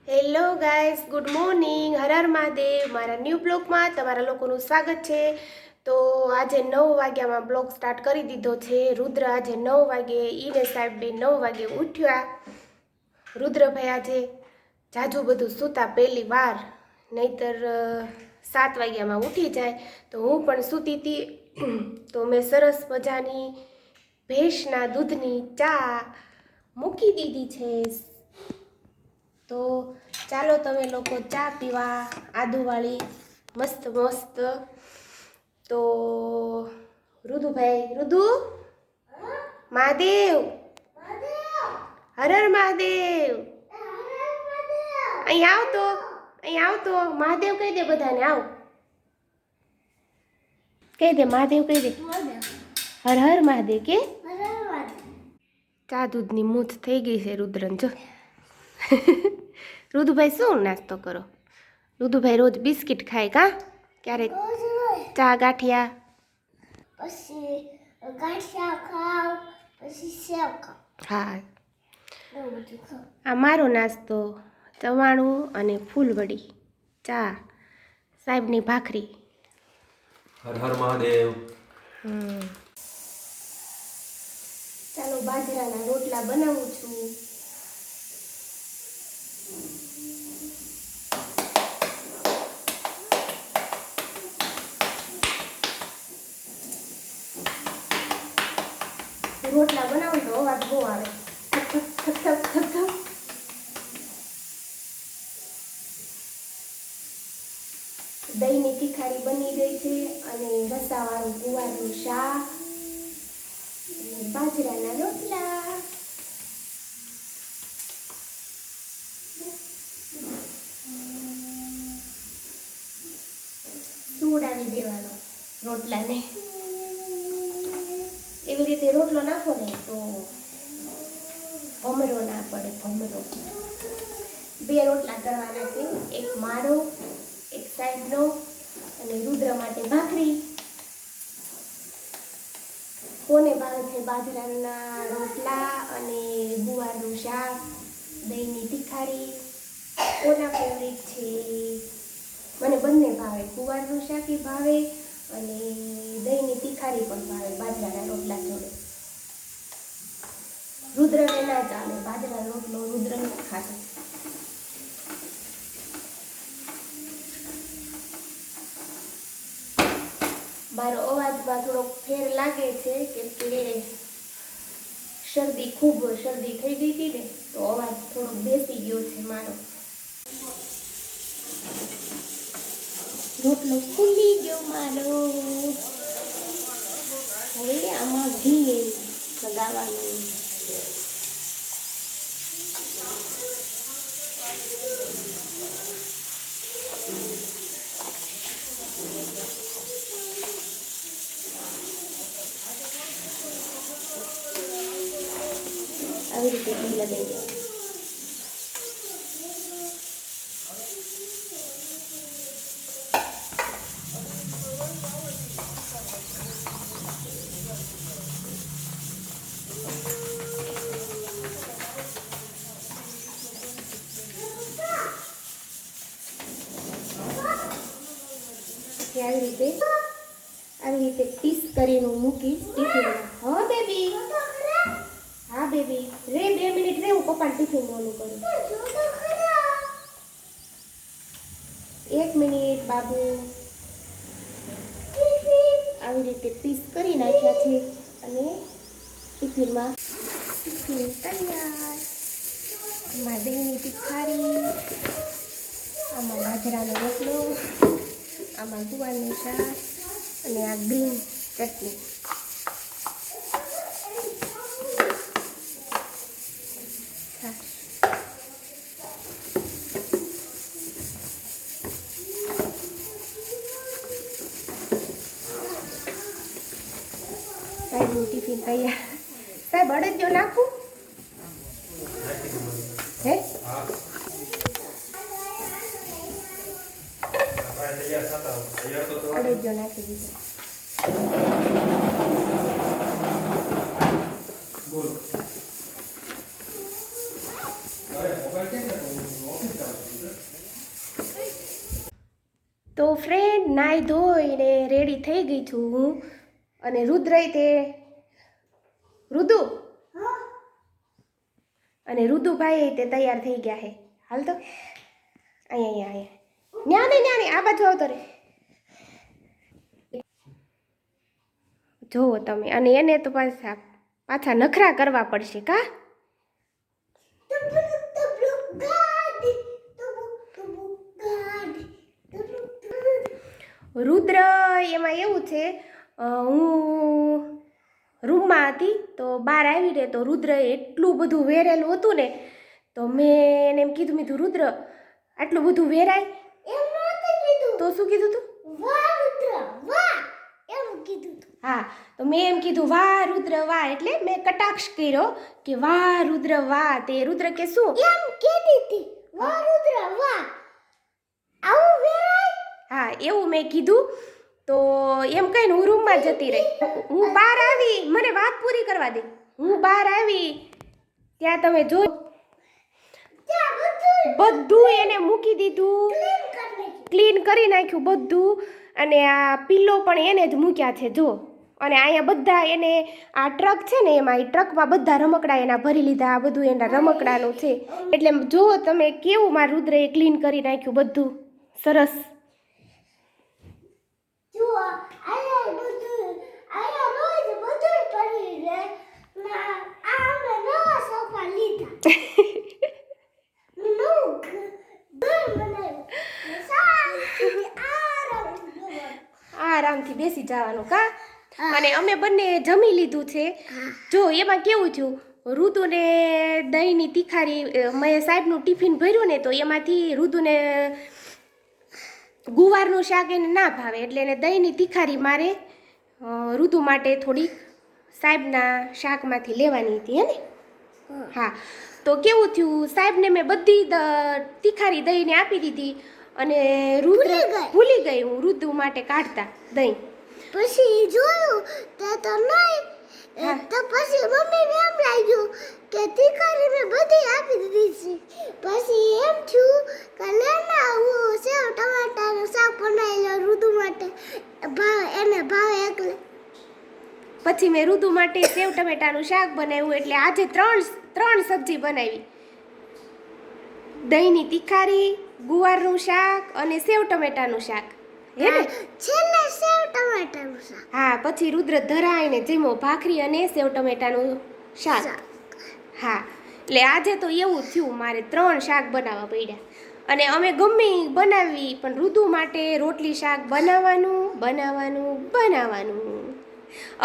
Hello guys, good morning. હર હર મહાદેવ. મારા ન્યૂ બ્લોગમાં તમારા લોકોનું સ્વાગત છે. તો આજે 9 વાગ્યામાં બ્લોગ સ્ટાર્ટ કરી દીધો છે. રુદ્ર આજે 9 વાગે, ઈને સાહેબ બે 9 વાગે ઉઠ્યા. રુદ્રભાઈ આજે જાજુ બધું સૂતા પહેલી વાર, નહીતર 7 વાગ્યામાં ઉઠી જાય. તો હું પણ સૂતી હતી. તો મેં સરસ મજાની ભેંસના દૂધની ચા મૂકી દીધી છે. તો ચાલો તમે લોકો ચા પીવા, આદુવાળી મસ્ત મસ્ત. તો રુદુભાઈ, રુદુ મહાદેવ, હર હર મહાદેવ. અહીં આવતો, અહીં આવતો. મહાદેવ કહી દે બધાને. આવ કહી દે, મહાદેવ કહી દે. હર હર મહાદેવ કે. ચા દૂધની મૂથ થઈ ગઈ છે રુદ્રન. જો રુદુભાઈ શું નાસ્તો કરો? રુદુભાઈ રોજ બિસ્કિટ ખાય કા? ક્યારેક ચા ગાંઠિયા, પછી ગાંઠિયા ખાવ, પછી સેવ ખાવ. હા, આ મારો નાસ્તો ચવાણું અને ફૂલવડી, ચા, સાહેબની ભાખરી. હર હર મહાદેવ. ચાલો બાજરાના રોટલા બનાવું છું. રોટલા બનાવું તો અવાજ બહુ આવે. દહીંની તીખારી બની ગઈ છે અને રસાવાળું ગુવારનું શાક અને બાજરાના રોટલા. સુવડાવી દેવાનો રોટલાને. એવી રીતે રોટલો નાખો ને તો ભમરો ના પડે. ભમરો. 2 રોટલા કરવાના છે, એક મારો, એક સાઈડનો અને રુદ્ર માટે ભાખરી. કોને ભાવે છે બાજરાના રોટલા અને ગુવારનું શાક, દહીંની તીખારી? કોના ફેવરિટ છે? મને બંને ભાવે. ગુવારનું શાક ભાવે અને દહીંની તીખારી પણ ભાવે બાજરાના રોટલા જોડે. રુદ્રને ના ચાલે બાજરાનો રોટલો, રુદ્ર નથી ખાતો. મારો અવાજમાં થોડોક ફેર લાગે છે કેમ કે ખૂબ શરદી થઈ ગઈ હતી ને, તો અવાજ થોડોક બેસી ગયો છે મારો. રોટલો ફૂલી ગયો મારો. હવે આમાં ઘી લગાવવાનું. આવી રીતે ઘી લગાવી દેવાનું. આવી રીતે પીસ કરીને મૂકીશ ટિફિનમાં. હા બેબી, હા બેબી, રે 2 મિનિટ રે, હું પપ્પાને ટિફિન ઓલું કરું. 1 મિનિટ બાબુ. આવી રીતે પીસ કરી નાખ્યા છે અને ટિફિન તૈયાર. આમાં દહીંની તીખારી, આમાં બાજરાનો રોટલો, આમાં ગુવારનું શાક અને આ ગ્રીન ચટણી. સાહેબનું ટિફિન તૈયાર. સાહેબ અડદિયો નાખું? હે અડદિયો નાખી દીધો. નાહી ધોઈને રેડી થઈ ગઈ છું હું, અને રુદ્રય તે રુદુ અને રુદુભાઈ તે તૈયાર થઈ ગયા છે. હાલ તો અહીંયા ન્યા નહીં આ બાજુ આવતો રે. જોવો તમે, અને એને તો પાછા નખરા કરવા પડશે કા. રુદ્ર એમાં એવું છે, હું રૂમમાં હતી તો બહાર આવીને તો રુદ્ર એટલું બધું વેરેલું હતું ને, તો મેં એને એમ કીધું, મેં રુદ્ર આટલું બધું વેરાય? તો શું કીધું તું? હા, તો મેં એમ કીધું વાહ રુદ્ર વાહ, એટલે મેં કટાક્ષ કર્યો કે વાહ રુદ્ર વાહ. તે રુદ્ર કે શું એમ કહેતી હતી, વાહ રુદ્ર વાહ, આવું વેરાય? હા, એવું મેં કીધું. તો એમ કહીને હું રૂમમાં જતી રહી. હું બહાર આવી, મને વાત પૂરી કરવા દે. હું બહાર આવી ત્યાં તમે જો બધું એને મૂકી દીધું, ક્લીન કરી નાખ્યું બધું, અને આ પિલ્લો પણ એને જ મૂક્યા છે જો. અને અહીંયા બધા એને આ ટ્રક છે ને, એમાં એ ટ્રકમાં બધા રમકડા એના ભરી લીધા. આ બધું એના રમકડાનું છે. એટલે જો તમે કેવું મારા રુદ્રએ ક્લીન કરી નાખ્યું બધું સરસ. જો આયા બધું, આયા રોજ બધું પડી રહે. આ અમે નવા સોફા લીધા. નવું ઘર બનાવ્યું. આરામથી બેસી જવાનું કા. અને અમે બંને જમી લીધું છે. જો એમાં કેવું થયું, ઋતુને દહીંની તીખારી, મેં સાહેબનું ટિફિન ભર્યું ને, તો એમાંથી ઋતુને ગુવારનું શાક એને ના ભાવે, એટલે એને દહીંની તીખારી મારે ઋતુ માટે થોડીક સાહેબના શાકમાંથી લેવાની હતી હે ને. હા, તો કેવું થયું, સાહેબને મેં બધી તીખારી દહીંને આપી દીધી, અને રુદ્ર ભૂલી ગઈ હું ઋતુ માટે કાઢતા દહીં. પછી જોયું તો નહીં, તો પછી મમ્મીને એમ લાગ્યું કે તીખારી મેં બધી આપી દીધી છે. પછી એમ થયું કે ના હું સેવ ટમાટાનું શાક બનાવી લઉં ઋતુ માટે, એને ભાવે એટલે. પછી મેં ઋતુ માટે સેવ ટમેટાનું શાક બનાવ્યું. એટલે આજે ત્રણ સબ્જી બનાવી: દહીંની તીખારી, ગુવારનું શાક અને સેવ ટમેટાનું શાક. હે ને? છેલ્લે સેવ ટમાટાનું શાક. હા, પછી રુદ્ર ધરાઈને જમ્યો ભાખરી અને સેવ ટમેટાનું શાક. હા, એટલે આજે તો એવું થયું, મારે 3 શાક બનાવવા પડ્યા. અને અમે ગમે બનાવી, પણ ઋતુ માટે રોટલી શાક બનાવવાનું.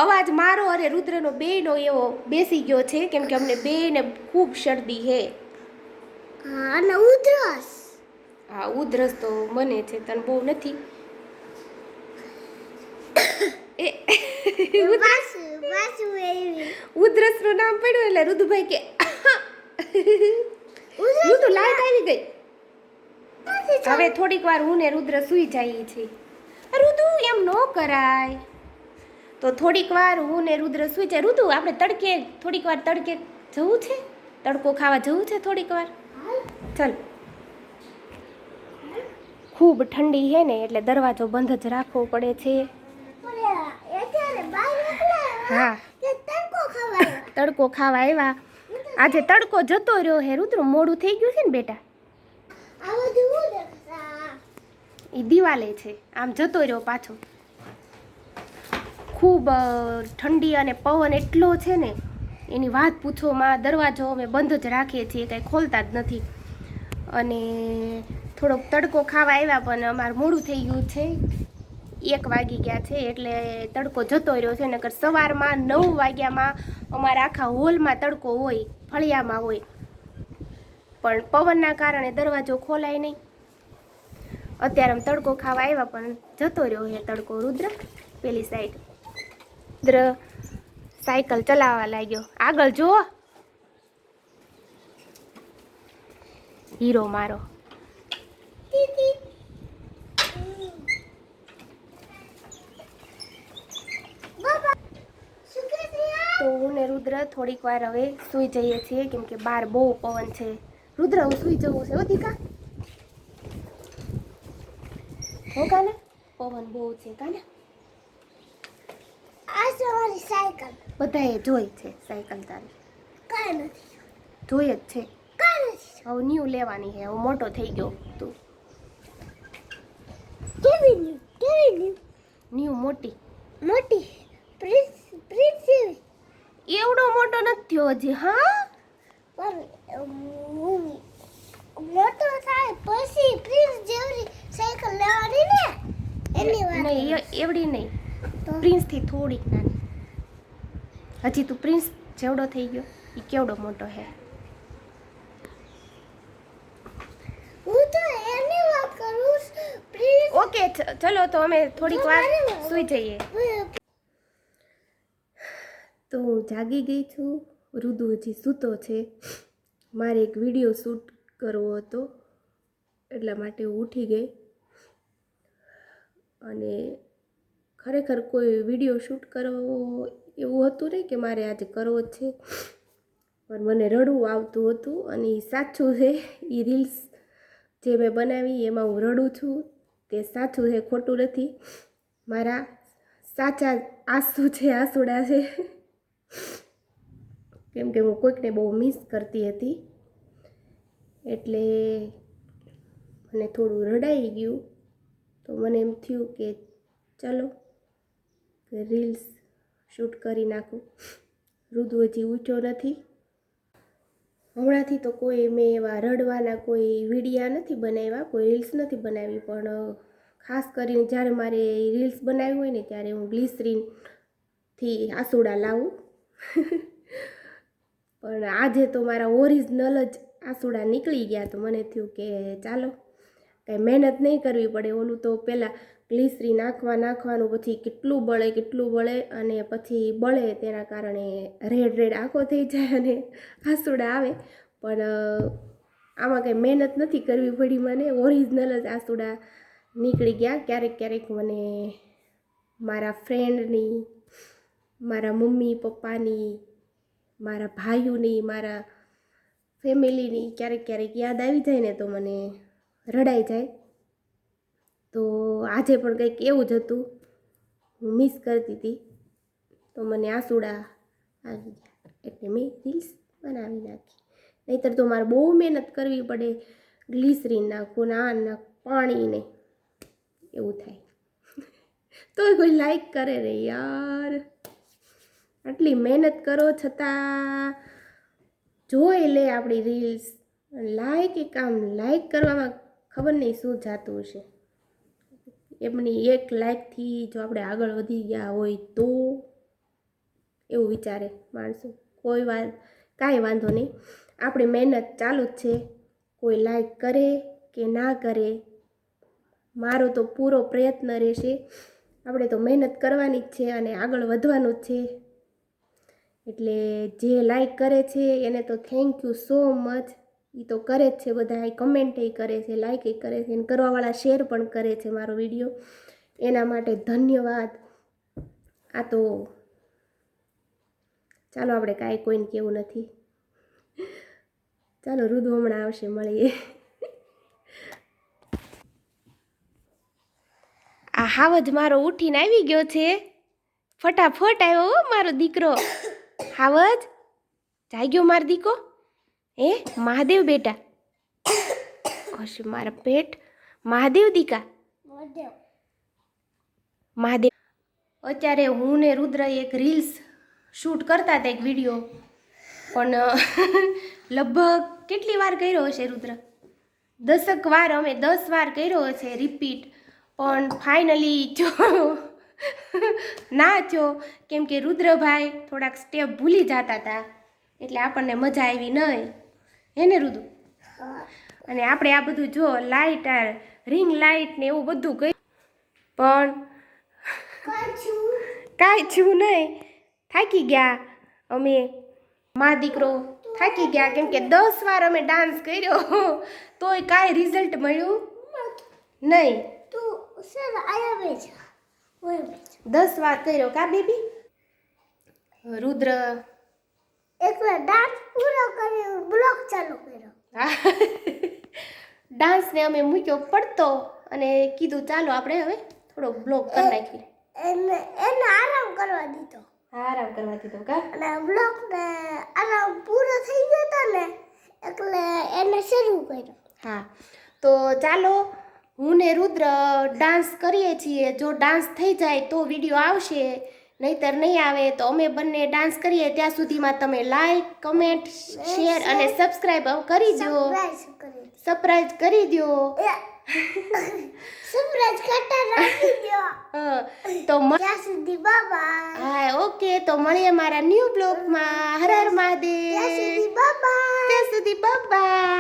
અવાજ મારો અને રુદ્રનો બેયનો એવો બેસી ગયો છે, કેમ કે અમને બેયને ખૂબ શરદી છે. અને ઉધરસ. હા, ઉધરસ તો મને છે, તને બહુ નથી. ઉધરસનું નામ પડ્યું એટલે રુદુભાઈ કે રુદુ લાઈટ આવી ગઈ. હવે થોડીક વાર હું ને રુદ્ર સૂઈ જઈએ છીએ. રુદુ એમ ન કરાય. તો થોડીક વાર હું ને રુદ્ર સૂઈ જાય. રુદુ આપણે થોડીક વાર તડકે જવું છે, તડકો ખાવા જવું છે થોડીક વાર. ચાલ. ખૂબ ઠંડી છે ને, એટલે દરવાજો બંધ જ રાખવો પડે છે. હા, તડકો ખાવા આવ્યા. આજે તડકો જતો રહ્યો હે રુદ્ર, મોડું થઈ ગયું છે ને બેટા. એ દિવાલે છે, આમ જતો રહ્યો પાછો. ખૂબ ઠંડી અને પવન એટલો છે ને, એની વાત પૂછોમાં. દરવાજો અમે બંધ જ રાખીએ છીએ, કંઈ ખોલતા જ નથી. અને થોડોક તડકો ખાવા આવ્યા, પણ અમારે મોડું થઈ ગયું છે, 1 વાગી ગયા છે, એટલે તડકો જતો રહ્યો છે. નકર સવારમાં 9 વાગ્યામાં અમારા આખા હોલમાં તડકો હોય, ફળિયામાં હોય, પણ પવનના કારણે દરવાજો ખોલાય નહીં. અત્યારે અમે તડકો ખાવા આવ્યા, પણ જતો રહ્યો છે તડકો. રુદ્ર પેલી સાઈડ, રુદ્ર સાયકલ ચલાવવા લાગ્યો. આગળ જો, હીરો મારો. તો હું ને રુદ્ર થોડીક વાર હવે સૂઈ જઈએ છીએ, કેમ કે બહાર બહુ પવન છે. રુદ્ર, હું સૂઈ જવું છે. ઓધિકા હો કાને, પવન બહુ છે કાને આ છે મારી સાયકલ. બધાએ જોઈ છે સાયકલ તારી કાંઈ નથી. જોઈ જ છે કાંઈ નથી. હવે ન્યૂ લેવાની છે હવે મોટો થઈ ગયો તું કેવી ન્યુ? કેવી ન્યુ? ન્યૂ મોટી મોટી. પ્રિન્સ જેવી. એવડો મોટો નથી થયો હજી હા પણ મોટો થાય પછી પ્રિન્સ જેવી સાયકલ લેવાની ને એની વાત. નહીં એવડી નહીં તો પ્રિન્સથી થોડીક નાની હજી તું પ્રિન્સ જેવડો થઈ ગયો એ કેવડો મોટો હે હું તો એની વાત કરું છું. પ્રિન્સ ઓકે ચલો તો અમે થોડીક વાર સૂઈ જઈએ તો હું જાગી ગઈ છું રુદુ હજી સૂતો છે મારે એક વિડીયો શૂટ કરવો હતો એટલા માટે હું ઉઠી ગઈ અને ખરેખર કોઈ વિડીયો શૂટ કરવો એવું હતું નહીં કે મારે આજે કરવો જ છે પણ મને રડવું આવતું હતું અને એ સાચું છે એ રીલ્સ જે મેં બનાવી એમાં હું રડું છું તે સાચું છે ખોટું નથી મારા સાચા આંસુ છે આંસુડા છે કેમ કે હું કોઈકને બહુ મિસ કરતી હતી એટલે મને થોડું રડાઈ ગયું તો મને એમ થયું કે ચાલો રીલ્સ શૂટ કરી નાખું રુદુ હજી ઊંચો નથી હમણાંથી તો કોઈ મેં એવા રડવાના કોઈ વિડીયા નથી બનાવ્યા કોઈ રીલ્સ નથી બનાવી પણ ખાસ કરીને જ્યારે મારે રીલ્સ બનાવી હોય ને ત્યારે હું ગ્લિસરીનથી આંસુડા લાવું પણ આજે તો મારા ઓરિજિનલ જ આંસુડા નીકળી ગયા તો મને થયું કે ચાલો કાંઈ મહેનત નહીં કરવી પડે ઓલું તો પહેલાં ગ્લિસરીન નાખવાનું પછી કેટલું બળે અને પછી બળે તેના કારણે રેડ આંખો થઈ જાય અને આંસુડા આવે પણ આમાં કંઈ મહેનત નથી કરવી પડી મને ઓરિજિનલ જ આંસુડા નીકળી ગયા ક્યારેક મને મારા ફ્રેન્ડની મારા મમ્મી પપ્પાની મારા ભાઈઓની મારા ફેમિલીની ક્યારેક યાદ આવી જાય ને તો મને રડાઈ જાય તો આજે પણ કંઈક એવું જ હતું હું મિસ કરતી હતી તો મને આંસુડા આવી ગયા એટલે મેં રીલ્સ બનાવી નાખી નહીંતર તો મારે બહુ મહેનત કરવી પડે ગ્લિસરીન નાખું ને આ નાખ પાણી ને એવું થાય તો કોઈ લાઈક કરે ને યાર આટલી મહેનત કરો છતાં જોઈ લે આપણી રીલ્સ લાઈક કરવામાં ખબર નહીં શું જાતું હશે એમની એક લાઈકથી જો આપણે આગળ વધી ગયા હોય તો એવું વિચારે માણસો કાંઈ વાંધો નહીં આપણી મહેનત ચાલુ જ છે કોઈ લાઈક કરે કે ના કરે મારો તો પૂરો પ્રયત્ન રહેશે આપણે તો મહેનત કરવાની જ છે અને આગળ વધવાનું જ છે એટલે જે લાઈક કરે છે એને તો થેન્ક યુ સો મચ એ તો કરે જ છે બધા કમેન્ટ કરે છે લાઈક કરે છે અને કરવાવાળા શેર પણ કરે છે મારો વિડીયો એના માટે ધન્યવાદ આ તો ચાલો આપણે કાંઈ કોઈને કેવું નથી ચાલો રુદુ હમણાં આવશે મળીએ આ હાવજ મારો ઉઠીને આવી ગયો છે ફટાફટ આવ્યો હો મારો દીકરો હાવજ જાગ્યો મારો દીકો મહાદેવ બેટા હશે મારા પેટ મહાદેવ દીકા મહાદેવ અત્યારે હું ને રુદ્ર એક રીલ્સ શૂટ કરતા હતા એક વિડીયો પણ લગભગ કેટલી વાર કર્યો હશે રુદ્ર 10 વાર અમે 10 વાર કર્યો હશે રિપીટ પણ ફાઇનલી જો ના જો કેમ કે રુદ્રભાઈ થોડાક સ્ટેપ ભૂલી જતા હતા એટલે આપણને મજા આવી નહીં હે ને રુદુ અને આપણે આ બધું જો લાઇટ રિંગ લાઇટ ને એવું બધું કર્યું પણ કાંઈ છું નહીં થાકી ગયા અમે મા દીકરો થાકી ગયા કેમ કે 10 વાર અમે ડાન્સ કર્યો તોય કાંઈ રિઝલ્ટ મળ્યું નહીં 10 વાર કર્યો કા બેબી રુદ્ર એકવાર ડાન્સ પૂરો કર્યો બ્લોગ ચાલુ કર્યો ડાન્સને અમે મૂક્યો પડતો અને કીધું ચાલો આપણે હવે થોડોક બ્લોગ કરી નાખી. એને આરામ કરવા દીધો હા, આરામ કરવા દીધો કા. અને બ્લોગને આરામ પૂરો થઈ ગયો હતો ને એટલે એને શરૂ કર્યો. હા, તો ચાલો હું ને રુદ્ર ડાન્સ કરીએ છીએ. જો ડાન્સ થઈ જાય તો વિડીયો આવશે, નહીતર નહીં આવે. તો અમે બંને ડાન્સ કરીએ ત્યાં સુધીમાં તમે લાઈક, કમેન્ટ, શેર અને સબસ્ક્રાઈબ કરી દો. સરપ્રાઈઝ કરી દો. સરપ્રાઈઝ કરતા રાખી દો. તો ત્યાં સુધી બાબા. હા, ઓકે. તો મળીએ મારા ન્યૂ બ્લોગમાં. હર હર મહાદેવ. ત્યાં સુધી બાબા. ત્યાં સુધી બાબા.